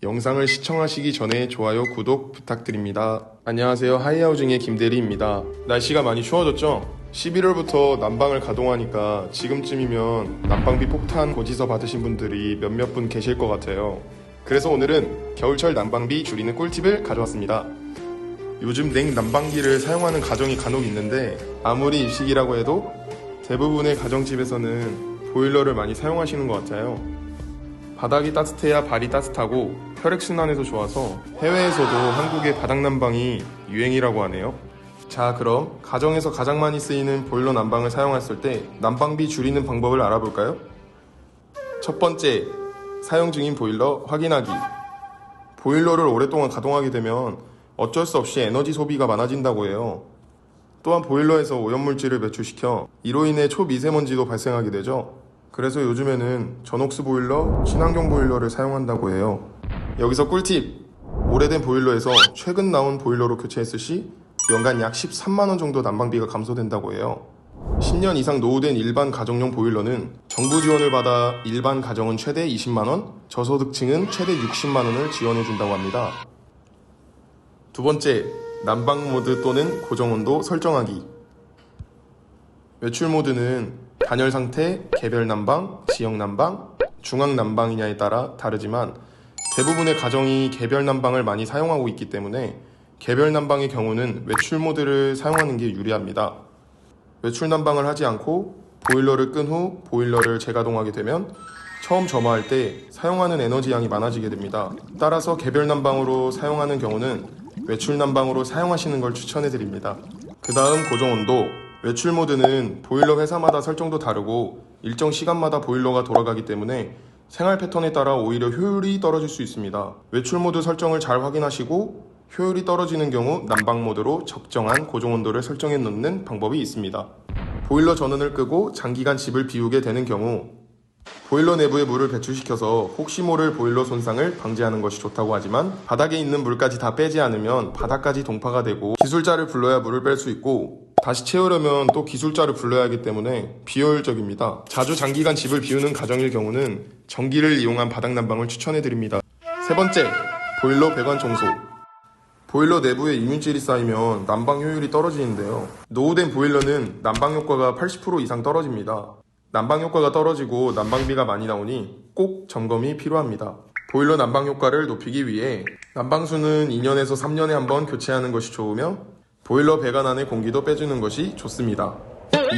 영상을 시청하시기 전에 좋아요, 구독 부탁드립니다. 안녕하세요. 하이하우징의 김대리입니다. 날씨가 많이 추워졌죠? 11월부터 난방을 가동하니까 지금쯤이면 난방비 폭탄 고지서 받으신 분들이 몇몇 분 계실 것 같아요. 그래서 오늘은 겨울철 난방비 줄이는 꿀팁을 가져왔습니다. 요즘 냉난방기를 사용하는 가정이 간혹 있는데 아무리 입식이라고 해도 대부분의 가정집에서는 보일러를 많이 사용하시는 것 같아요. 바닥이 따뜻해야 발이 따뜻하고 혈액순환에도 좋아서 해외에서도 한국의 바닥난방이 유행이라고 하네요. 자, 그럼 가정에서 가장 많이 쓰이는 보일러 난방을 사용했을 때 난방비 줄이는 방법을 알아볼까요? 첫 번째, 사용 중인 보일러 확인하기. 보일러를 오랫동안 가동하게 되면 어쩔 수 없이 에너지 소비가 많아진다고 해요. 또한 보일러에서 오염물질을 배출시켜 이로 인해 초미세먼지도 발생하게 되죠. 그래서 요즘에는 전옥수 보일러, 친환경 보일러를 사용한다고 해요. 여기서 꿀팁! 오래된 보일러에서 최근 나온 보일러로 교체했을 시 연간 약 13만원 정도 난방비가 감소된다고 해요. 10년 이상 노후된 일반 가정용 보일러는 정부 지원을 받아 일반 가정은 최대 20만원, 저소득층은 최대 60만원을 지원해준다고 합니다. 두 번째, 난방 모드 또는 고정온도 설정하기. 외출 모드는 단열 상태, 개별 난방, 지역 난방, 중앙 난방이냐에 따라 다르지만 대부분의 가정이 개별 난방을 많이 사용하고 있기 때문에 개별 난방의 경우는 외출 모드를 사용하는 게 유리합니다. 외출 난방을 하지 않고 보일러를 끈 후 보일러를 재가동하게 되면 처음 점화할 때 사용하는 에너지 양이 많아지게 됩니다. 따라서 개별 난방으로 사용하는 경우는 외출 난방으로 사용하시는 걸 추천해 드립니다. 그 다음 고정 온도. 외출 모드는 보일러 회사마다 설정도 다르고 일정 시간마다 보일러가 돌아가기 때문에 생활 패턴에 따라 오히려 효율이 떨어질 수 있습니다. 외출 모드 설정을 잘 확인하시고 효율이 떨어지는 경우 난방 모드로 적정한 고정 온도를 설정해 놓는 방법이 있습니다. 보일러 전원을 끄고 장기간 집을 비우게 되는 경우 보일러 내부에 물을 배출시켜서 혹시 모를 보일러 손상을 방지하는 것이 좋다고 하지만 바닥에 있는 물까지 다 빼지 않으면 바닥까지 동파가 되고 기술자를 불러야 물을 뺄 수 있고 다시 채우려면 또 기술자를 불러야 하기 때문에 비효율적입니다. 자주 장기간 집을 비우는 가정일 경우는 전기를 이용한 바닥 난방을 추천해 드립니다. 세 번째, 보일러 배관 청소. 보일러 내부에 이물질이 쌓이면 난방 효율이 떨어지는데요. 노후된 보일러는 난방 효과가 80% 이상 떨어집니다. 난방 효과가 떨어지고 난방비가 많이 나오니 꼭 점검이 필요합니다. 보일러 난방 효과를 높이기 위해 난방수는 2년에서 3년에 한 번 교체하는 것이 좋으며 보일러 배관 안의 공기도 빼주는 것이 좋습니다.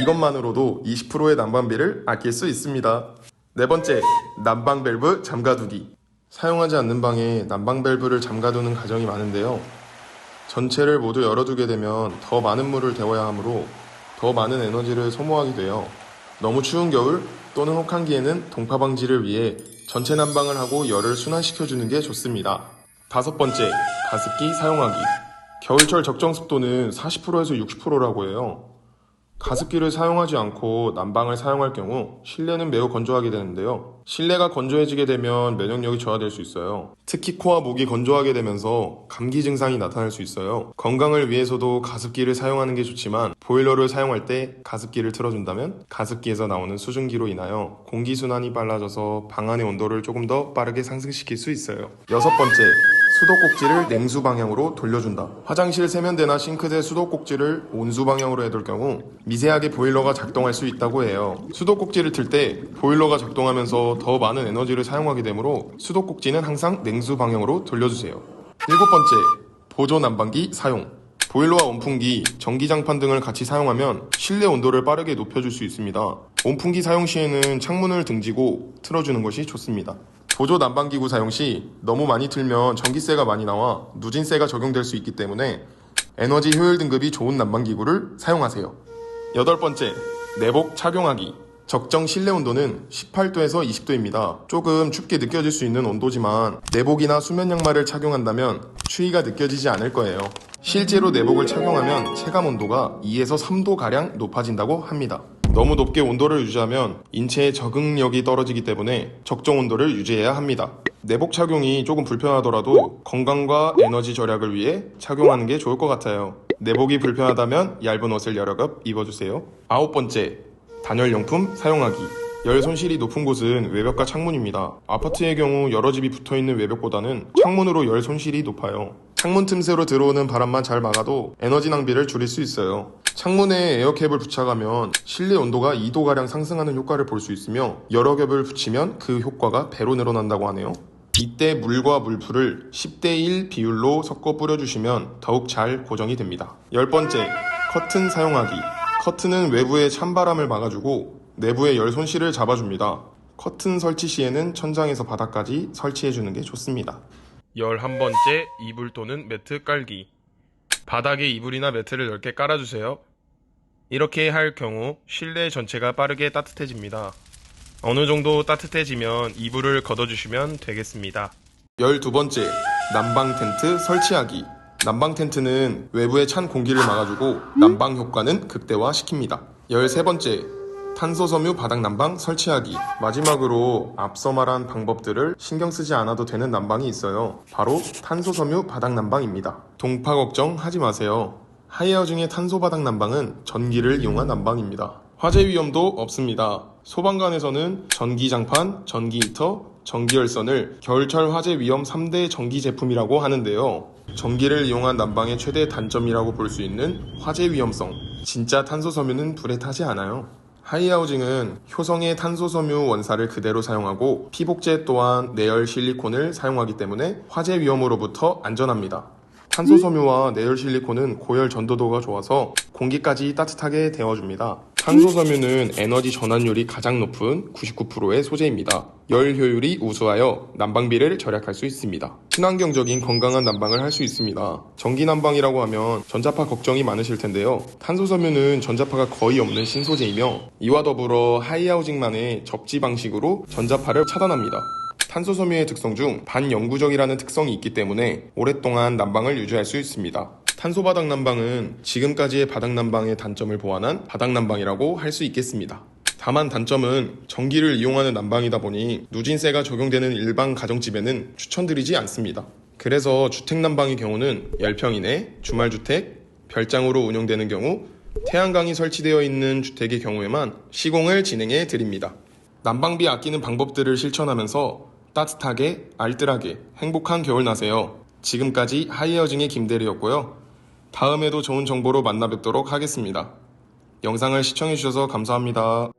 이것만으로도 20%의 난방비를 아낄 수 있습니다. 네 번째, 난방 밸브 잠가두기. 사용하지 않는 방에 난방 밸브를 잠가두는 가정이 많은데요. 전체를 모두 열어두게 되면 더 많은 물을 데워야 하므로 더 많은 에너지를 소모하게 돼요. 너무 추운 겨울 또는 혹한기에는 동파 방지를 위해 전체 난방을 하고 열을 순환시켜주는 게 좋습니다. 다섯 번째, 가습기 사용하기. 겨울철 적정 습도는 40%에서 60%라고 해요. 가습기를 사용하지 않고 난방을 사용할 경우 실내는 매우 건조하게 되는데요. 실내가 건조해지게 되면 면역력이 저하될 수 있어요. 특히 코와 목이 건조하게 되면서 감기 증상이 나타날 수 있어요. 건강을 위해서도 가습기를 사용하는 게 좋지만 보일러를 사용할 때 가습기를 틀어준다면 가습기에서 나오는 수증기로 인하여 공기순환이 빨라져서 방 안의 온도를 조금 더 빠르게 상승시킬 수 있어요. 여섯 번째, 수도꼭지를 냉수 방향으로 돌려준다. 화장실 세면대나 싱크대 수도꼭지를 온수 방향으로 해둘 경우 미세하게 보일러가 작동할 수 있다고 해요. 수도꼭지를 틀 때 보일러가 작동하면서 더 많은 에너지를 사용하게 되므로 수도꼭지는 항상 냉수 방향으로 돌려주세요. 일곱 번째, 보조 난방기 사용. 보일러와 온풍기, 전기장판 등을 같이 사용하면 실내 온도를 빠르게 높여줄 수 있습니다. 온풍기 사용 시에는 창문을 등지고 틀어주는 것이 좋습니다. 보조 난방기구 사용 시 너무 많이 틀면 전기세가 많이 나와 누진세가 적용될 수 있기 때문에 에너지 효율 등급이 좋은 난방기구를 사용하세요. 여덟 번째, 내복 착용하기. 적정 실내 온도는 18도에서 20도입니다. 조금 춥게 느껴질 수 있는 온도지만 내복이나 수면 양말을 착용한다면 추위가 느껴지지 않을 거예요. 실제로 내복을 착용하면 체감 온도가 2에서 3도가량 높아진다고 합니다. 너무 높게 온도를 유지하면 인체의 적응력이 떨어지기 때문에 적정 온도를 유지해야 합니다. 내복 착용이 조금 불편하더라도 건강과 에너지 절약을 위해 착용하는 게 좋을 것 같아요. 내복이 불편하다면 얇은 옷을 여러 겹 입어주세요. 아홉 번째, 단열용품 사용하기. 열 손실이 높은 곳은 외벽과 창문입니다. 아파트의 경우 여러 집이 붙어있는 외벽보다는 창문으로 열 손실이 높아요. 창문 틈새로 들어오는 바람만 잘 막아도 에너지 낭비를 줄일 수 있어요. 창문에 에어캡을 부착하면 실내 온도가 2도가량 상승하는 효과를 볼 수 있으며 여러 겹을 붙이면 그 효과가 배로 늘어난다고 하네요. 이때 물과 물풀을 10대1 비율로 섞어 뿌려주시면 더욱 잘 고정이 됩니다. 10번째, 커튼 사용하기. 커튼은 외부의 찬바람을 막아주고 내부의 열 손실을 잡아줍니다. 커튼 설치 시에는 천장에서 바닥까지 설치해주는 게 좋습니다. 11번째, 이불 또는 매트 깔기. 바닥에 이불이나 매트를 넓게 깔아주세요. 이렇게 할 경우 실내 전체가 빠르게 따뜻해집니다. 어느 정도 따뜻해지면 이불을 걷어주시면 되겠습니다. 12번째, 난방 텐트 설치하기. 난방 텐트는 외부의 찬 공기를 막아주고 난방 효과는 극대화시킵니다. 13번째, 탄소 섬유 바닥 난방 설치하기. 마지막으로 앞서 말한 방법들을 신경 쓰지 않아도 되는 난방이 있어요. 바로 탄소 섬유 바닥 난방입니다. 동파 걱정 하지 마세요. 하이하우징의 탄소 바닥 난방은 전기를 이용한 난방입니다. 화재 위험도 없습니다. 소방관에서는 전기장판, 전기히터, 전기열선을 겨울철 화재 위험 3대 전기 제품이라고 하는데요. 전기를 이용한 난방의 최대 단점이라고 볼 수 있는 화재 위험성. 진짜 탄소섬유는 불에 타지 않아요. 하이하우징은 효성의 탄소섬유 원사를 그대로 사용하고 피복제 또한 내열 실리콘을 사용하기 때문에 화재 위험으로부터 안전합니다. 탄소섬유와 내열 실리콘은 고열 전도도가 좋아서 공기까지 따뜻하게 데워줍니다. 탄소섬유는 에너지 전환율이 가장 높은 99%의 소재입니다. 열 효율이 우수하여 난방비를 절약할 수 있습니다. 친환경적인 건강한 난방을 할 수 있습니다. 전기 난방이라고 하면 전자파 걱정이 많으실 텐데요. 탄소섬유는 전자파가 거의 없는 신소재이며 이와 더불어 하이하우징만의 접지 방식으로 전자파를 차단합니다. 탄소섬유의 특성 중 반영구적이라는 특성이 있기 때문에 오랫동안 난방을 유지할 수 있습니다. 탄소 바닥 난방은 지금까지의 바닥 난방의 단점을 보완한 바닥 난방이라고 할 수 있겠습니다. 다만 단점은 전기를 이용하는 난방이다 보니 누진세가 적용되는 일반 가정집에는 추천드리지 않습니다. 그래서 주택 난방의 경우는 10평 이내, 주말주택, 별장으로 운영되는 경우 태양광이 설치되어 있는 주택의 경우에만 시공을 진행해 드립니다. 난방비 아끼는 방법들을 실천하면서 따뜻하게, 알뜰하게, 행복한 겨울 나세요. 지금까지 하이하우징의 김대리였고요. 다음에도 좋은 정보로 만나 뵙도록 하겠습니다. 영상을 시청해주셔서 감사합니다.